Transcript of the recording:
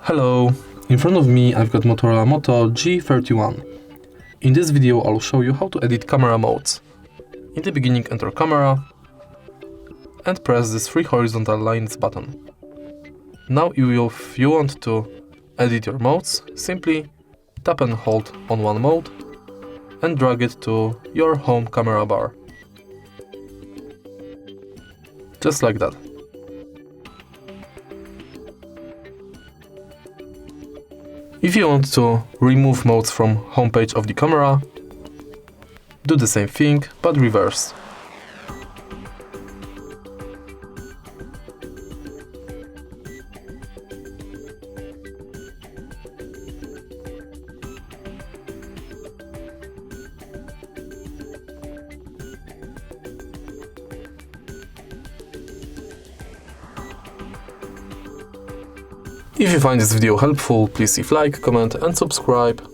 Hello, in front of me I've got Motorola Moto G31. In this video I'll show you how to edit camera modes. In the beginning enter camera and press this 3 horizontal lines button. Now if you want to edit your modes, simply tap and hold on one mode and drag it to your home camera bar. Just like that. If you want to remove modes from homepage of the camera, do the same thing, but reverse. If you find this video helpful, please leave like, comment and subscribe.